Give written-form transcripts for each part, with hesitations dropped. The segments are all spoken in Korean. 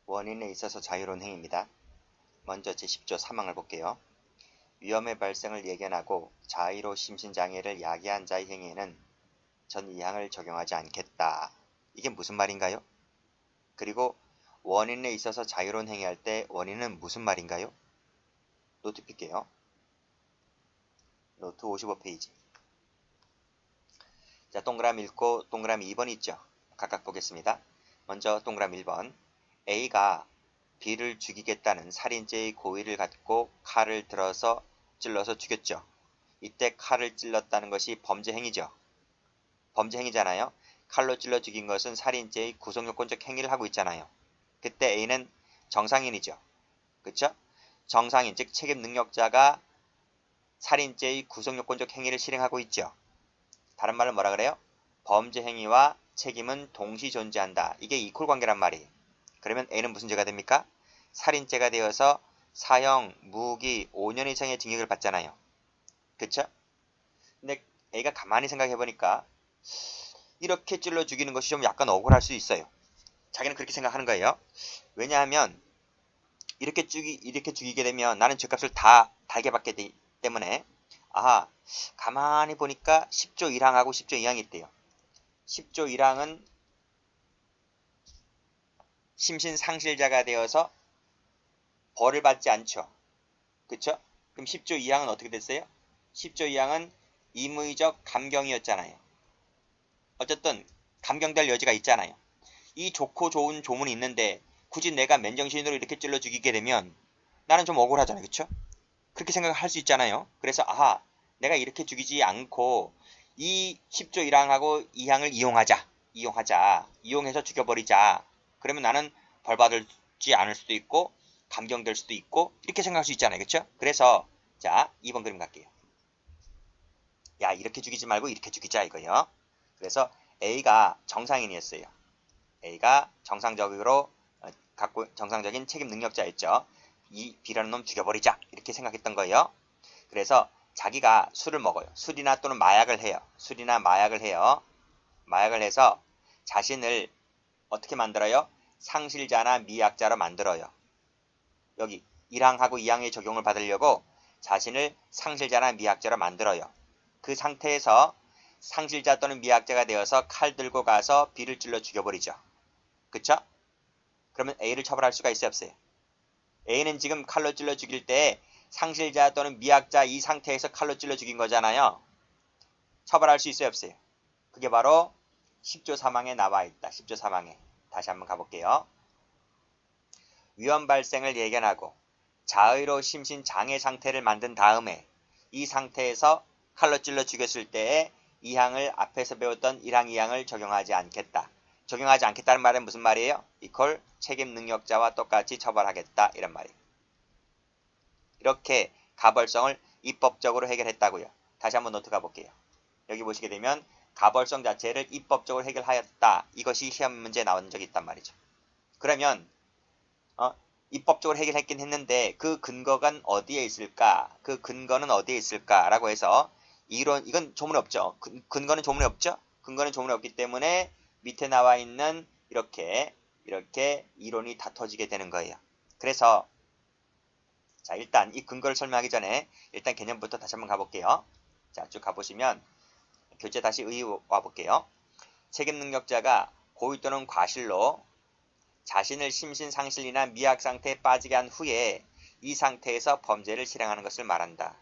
원인에 있어서 자유로운 행위입니다. 먼저 제10조 사망을 볼게요. 위험의 발생을 예견하고 자의로 심신장애를 야기한 자의 행위에는 전 이항을 적용하지 않겠다. 이게 무슨 말인가요? 그리고 원인에 있어서 자유로운 행위할 때 원인은 무슨 말인가요? 노트 필게요. 노트 55페이지. 자, 동그라미 읽고 동그라미 2번 있죠? 각각 보겠습니다. 먼저 동그라미 1번. A가 B를 죽이겠다는 살인죄의 고의를 갖고 칼을 들어서 찔러서 죽였죠. 이때 칼을 찔렀다는 것이 범죄 행위죠. 범죄 행위잖아요. 칼로 찔러 죽인 것은 살인죄의 구속요건적 행위를 하고 있잖아요. 그때 A는 정상인이죠. 그쵸? 정상인, 즉 책임 능력자가 살인죄의 구속요건적 행위를 실행하고 있죠. 다른 말로 뭐라 그래요? 범죄 행위와 책임은 동시 존재한다. 이게 이퀄 관계란 말이에요. 그러면 A는 무슨 죄가 됩니까? 살인죄가 되어서 사형, 무기 5년 이상의 징역을 받잖아요. 그쵸? 근데 A가 가만히 생각해보니까 이렇게 찔러 죽이는 것이 좀 약간 억울할 수 있어요. 자기는 그렇게 생각하는 거예요. 왜냐하면 이렇게 죽이게 되면 나는 죄값을 다 달게 받게 되기 때문에 가만히 보니까 10조 1항하고 10조 2항이 있대요. 10조 1항은 심신상실자가 되어서 벌을 받지 않죠. 그쵸? 그럼 10조 2항은 어떻게 됐어요? 10조 2항은 임의적 감경이었잖아요. 어쨌든 감경될 여지가 있잖아요. 이 좋고 좋은 조문이 있는데 굳이 내가 맨정신으로 이렇게 찔러 죽이게 되면 나는 좀 억울하잖아요. 그쵸? 그렇게 생각할 수 있잖아요. 그래서 내가 이렇게 죽이지 않고 이 10조 1항하고 2항을 이용해서 죽여버리자. 그러면 나는 벌받지 않을 수도 있고 감경될 수도 있고 이렇게 생각할 수 있잖아요. 그쵸? 그래서 자 2번 그림 갈게요. 야 이렇게 죽이지 말고 이렇게 죽이자 이거요. 그래서 A가 정상인이었어요. A가 정상적으로 갖고 정상적인 책임 능력자였죠. 이 B라는 놈 죽여버리자 이렇게 생각했던 거예요. 그래서 자기가 술을 먹어요. 술이나 또는 마약을 해요. 술이나 마약을 해요. 마약을 해서 자신을 어떻게 만들어요? 상실자나 미약자로 만들어요. 여기 1항하고 2항의 적용을 받으려고 자신을 상실자나 미약자로 만들어요. 그 상태에서 상실자 또는 미약자가 되어서 칼 들고 가서 B를 찔러 죽여버리죠. 그쵸? 그러면 A를 처벌할 수가 있어요, 없어요? A는 지금 칼로 찔러 죽일 때 상실자 또는 미약자 이 상태에서 칼로 찔러 죽인 거잖아요. 처벌할 수 있어요, 없어요? 그게 바로 10조 사망에 나와 있다. 10조 사망에. 다시 한번 가볼게요. 위험 발생을 예견하고 자의로 심신 장애 상태를 만든 다음에 이 상태에서 칼로 찔러 죽였을 때에 2항을 앞에서 배웠던 1항, 2항을 적용하지 않겠다. 적용하지 않겠다는 말은 무슨 말이에요? 이퀄 책임 능력자와 똑같이 처벌하겠다 이런 말이에요. 이렇게 가벌성을 입법적으로 해결했다고요. 다시 한번 노트 가볼게요. 여기 보시게 되면 가벌성 자체를 입법적으로 해결하였다. 이것이 시험 문제에 나온 적이 있단 말이죠. 그러면 입법적으로 해결했긴 했는데 그 근거가 어디에 있을까? 그 근거는 어디에 있을까라고 해서 이건 조문에 없죠. 근거는 조문에 없죠. 근거는 조문에 없기 때문에 밑에 나와 있는 이렇게 이론이 다 터지게 되는 거예요. 그래서 자 일단 이 근거를 설명하기 전에 일단 개념부터 다시 한번 가볼게요. 자 쭉 가보시면 교재 다시 와볼게요. 책임 능력자가 고의 또는 과실로 자신을 심신상실이나 미약 상태에 빠지게 한 후에 이 상태에서 범죄를 실행하는 것을 말한다.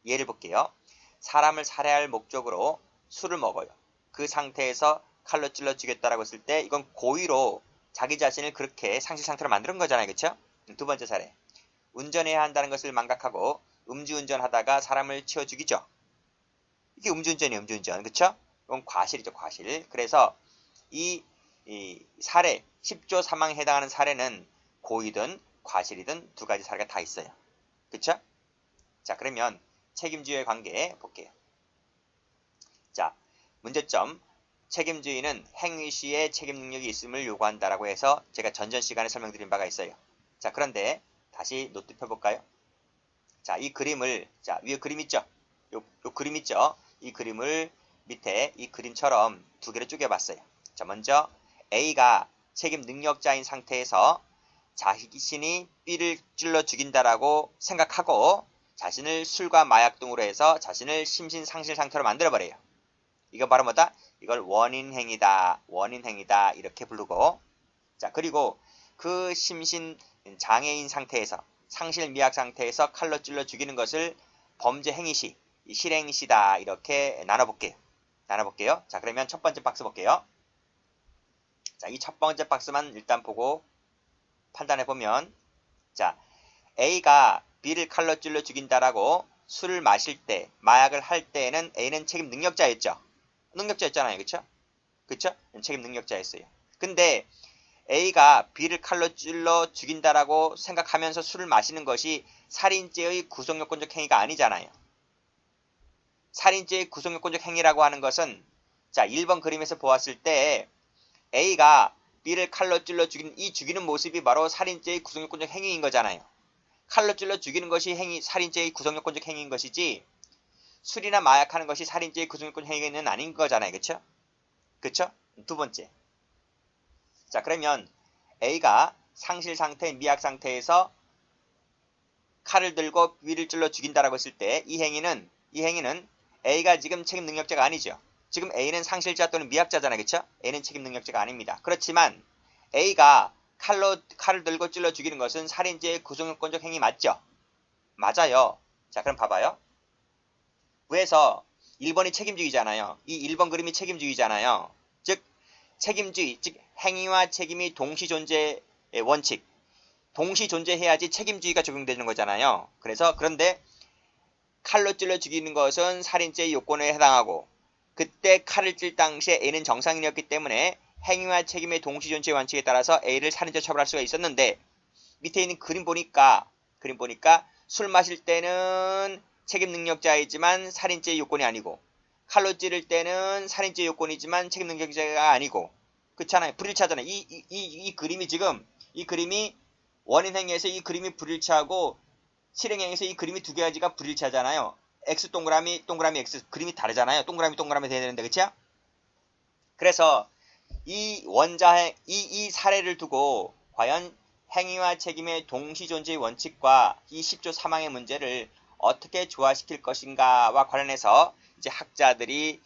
예를 볼게요. 사람을 살해할 목적으로 술을 먹어요. 그 상태에서 칼로 찔러 죽였다라고 했을 때 이건 고의로 자기 자신을 그렇게 상실 상태로 만드는 거잖아요. 그렇죠? 두 번째 사례. 운전해야 한다는 것을 망각하고 음주운전하다가 사람을 치워 죽이죠. 이게 음주운전이에요. 음주운전. 그렇죠? 이건 과실이죠. 과실. 그래서 이 사례 10조 사망에 해당하는 사례는 고의든 과실이든 두 가지 사례가 다 있어요. 그쵸? 자 그러면 책임주의 관계 볼게요. 자 문제점 책임주의는 행위 시에 책임 능력이 있음을 요구한다라고 해서 제가 전전 시간에 설명드린 바가 있어요. 자 그런데 다시 노트 펴볼까요? 자 이 그림을 자 위에 그림 있죠? 요 그림 있죠? 이 그림을 밑에 이 그림처럼 두 개로 쪼개봤어요. 자 먼저 A가 책임 능력자인 상태에서 자신이 B를 찔러 죽인다라고 생각하고 자신을 술과 마약 등으로 해서 자신을 심신상실 상태로 만들어버려요. 이거 바로 뭐다? 이걸 원인행위다. 원인행위다. 이렇게 부르고, 자, 그리고 그 심신 장애인 상태에서, 상실 미약 상태에서 칼로 찔러 죽이는 것을 범죄 행위시, 실행시다. 이렇게 나눠볼게요. 자, 그러면 첫 번째 박스 볼게요. 자, 이 첫 번째 박스만 일단 보고 판단해보면, 자, A가 B를 칼로 찔러 죽인다라고 술을 마실 때, 마약을 할 때에는 A는 책임 능력자였죠. 능력자였잖아요. 그쵸? 책임 능력자였어요. 근데 A가 B를 칼로 찔러 죽인다라고 생각하면서 술을 마시는 것이 살인죄의 구속요건적 행위가 아니잖아요. 살인죄의 구속요건적 행위라고 하는 것은, 자, 1번 그림에서 보았을 때 A가 B를 칼로 찔러 죽이는 모습이 바로 살인죄의 구속요건적 행위인 거잖아요. 칼로 찔러 죽이는 것이 살인죄의 구속요건적 행위인 것이지, 술이나 마약하는 것이 살인죄의 구속요건적 행위는 아닌 거잖아요. 그쵸? 두 번째. 자, 그러면 A가 상실 상태, 미약 상태에서 칼을 들고 B를 찔러 죽인다라고 했을 때 이 행위는 A가 지금 책임 능력자가 아니죠. 지금 A는 상실자 또는 미약자잖아요. 그쵸? A는 책임 능력자가 아닙니다. 그렇지만 A가 칼을 들고 찔러 죽이는 것은 살인죄의 구속요건적 행위 맞죠? 맞아요. 자, 그럼 봐봐요. 위에서 1번이 책임주의잖아요. 이 1번 그림이 책임주의잖아요. 즉 책임주의, 즉 행위와 책임이 동시 존재의 원칙, 동시 존재해야지 책임주의가 적용되는 거잖아요. 그런데 칼로 찔러 죽이는 것은 살인죄의 요건에 해당하고, 그때 칼을 찔 당시에 A는 정상인이었기 때문에 행위와 책임의 동시 존재 원칙에 따라서 A를 살인죄 처벌할 수가 있었는데, 밑에 있는 그림 보니까 술 마실 때는 책임 능력자이지만 살인죄의 요건이 아니고, 칼로 찌를 때는 살인죄 요건이지만 책임 능력자가 아니고, 그렇잖아요. 불일치하잖아요. 이 그림이 원인 행위에서 이 그림이 불일치하고, 실행 행위에서 이 그림이 두 가지가 불일치하잖아요. X 동그라미 X 그림이 다르잖아요. 동그라미 돼야 되는데, 그쵸? 그래서 이 사례를 두고 과연 행위와 책임의 동시 존재의 원칙과 이 10조 사망의 문제를 어떻게 조화시킬 것인가와 관련해서 이제 학자들이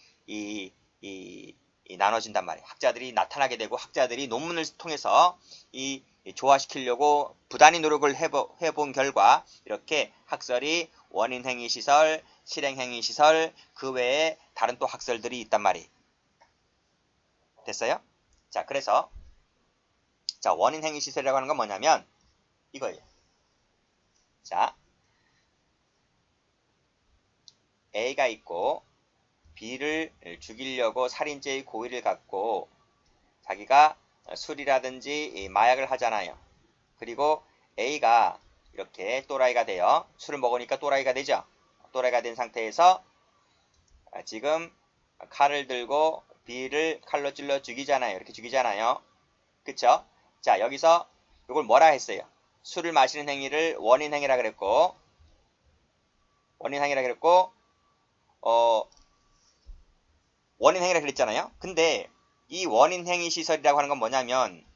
나눠진단 말이에요. 학자들이 나타나게 되고, 학자들이 논문을 통해서 조화시키려고 부단히 노력을 해본 결과 이렇게 학설이 원인행위시설, 실행행위시설, 그 외에 다른 또 학설들이 있단 말이에요. 됐어요? 자, 그래서 원인행위시설이라고 하는 건 뭐냐면 이거예요. 자, A가 있고 B를 죽이려고 살인죄의 고의를 갖고 자기가 술이라든지 마약을 하잖아요. 그리고 A가 이렇게 또라이가 돼요. 술을 먹으니까 또라이가 되죠. 또라이가 된 상태에서 지금 칼을 들고 B를 칼로 찔러 죽이잖아요. 이렇게 죽이잖아요. 그쵸? 자, 여기서 이걸 뭐라 했어요? 술을 마시는 행위를 원인행위라 그랬고, 원인행위라 그랬잖아요. 근데 이 원인행위 시설이라고 하는 건 뭐냐면,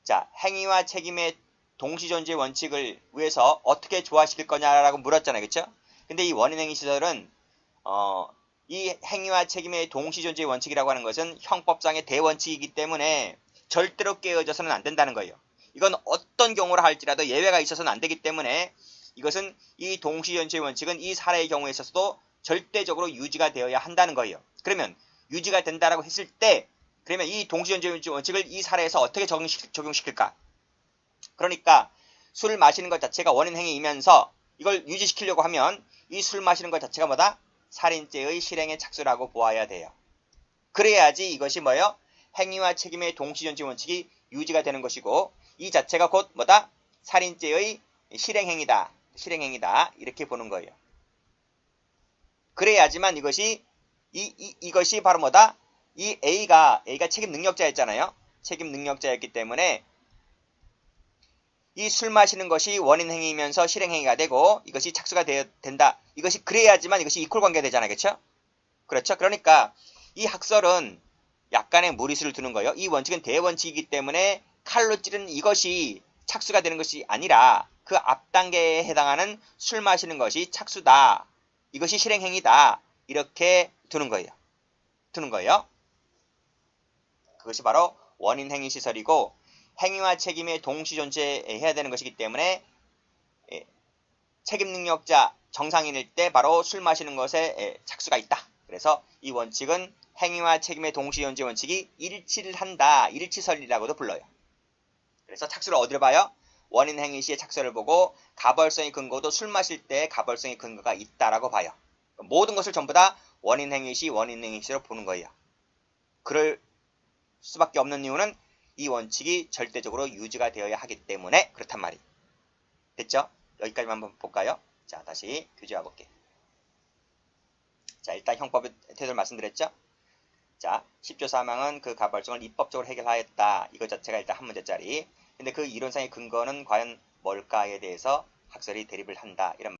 자, 행위와 책임의 동시존재 원칙을 위해서 어떻게 조화시킬 거냐라고 물었잖아요. 그쵸? 근데 이 원인행위 시설은 이 행위와 책임의 동시존재 원칙이라고 하는 것은 형법상의 대원칙이기 때문에 절대로 깨어져서는 안 된다는 거예요. 이건 어떤 경우라 할지라도 예외가 있어서는 안 되기 때문에 이것은 이 동시존재 원칙은 이 사례의 경우에 있어서도 절대적으로 유지가 되어야 한다는 거예요. 그러면 유지가 된다라고 했을 때, 그러면 이 동시존재 원칙을 이 사례에서 어떻게 적용시킬까? 그러니까 술을 마시는 것 자체가 원인행위이면서 이걸 유지시키려고 하면 이 술 마시는 것 자체가 뭐다? 살인죄의 실행에 착수라고 보아야 돼요. 그래야지 이것이 뭐예요? 행위와 책임의 동시존재 원칙이 유지가 되는 것이고, 이 자체가 곧 뭐다? 살인죄의 실행행위다. 이렇게 보는 거예요. 그래야지만 이것이 바로 뭐다? 이 A가 책임 능력자였잖아요. 책임 능력자였기 때문에 이 술 마시는 것이 원인 행위이면서 실행 행위가 되고, 이것이 착수가 된다. 이것이 그래야지만 이것이 이퀄 관계가 되잖아요. 그렇죠? 그러니까 이 학설은 약간의 무리수를 두는 거예요. 이 원칙은 대원칙이기 때문에 칼로 찌르는 이것이 착수가 되는 것이 아니라 그 앞 단계에 해당하는 술 마시는 것이 착수다. 이것이 실행행위다. 이렇게 두는 거예요. 그것이 바로 원인행위시설이고 행위와 책임의 동시 존재해야 되는 것이기 때문에 책임능력자 정상인일 때 바로 술 마시는 것에 착수가 있다. 그래서 이 원칙은 행위와 책임의 동시 존재 원칙이 일치를 한다. 일치설이라고도 불러요. 그래서 착수를 어디로 봐요? 원인 행위 시의 착수를 보고 가벌성의 근거도 술 마실 때 가벌성의 근거가 있다라고 봐요. 모든 것을 전부 다 원인 행위 시 원인 행위 시로 보는 거예요. 그럴 수밖에 없는 이유는 이 원칙이 절대적으로 유지가 되어야 하기 때문에 그렇단 말이에요. 됐죠? 여기까지만 한번 볼까요? 자, 다시 교재와 볼게요. 자, 일단 형법의 태도를 말씀드렸죠? 자, 10조 사망은 그 가벌성을 입법적으로 해결하였다. 이것 자체가 일단 한 문제짜리. 근데 그 이론상의 근거는 과연 뭘까에 대해서 학설이 대립을 한다. 이런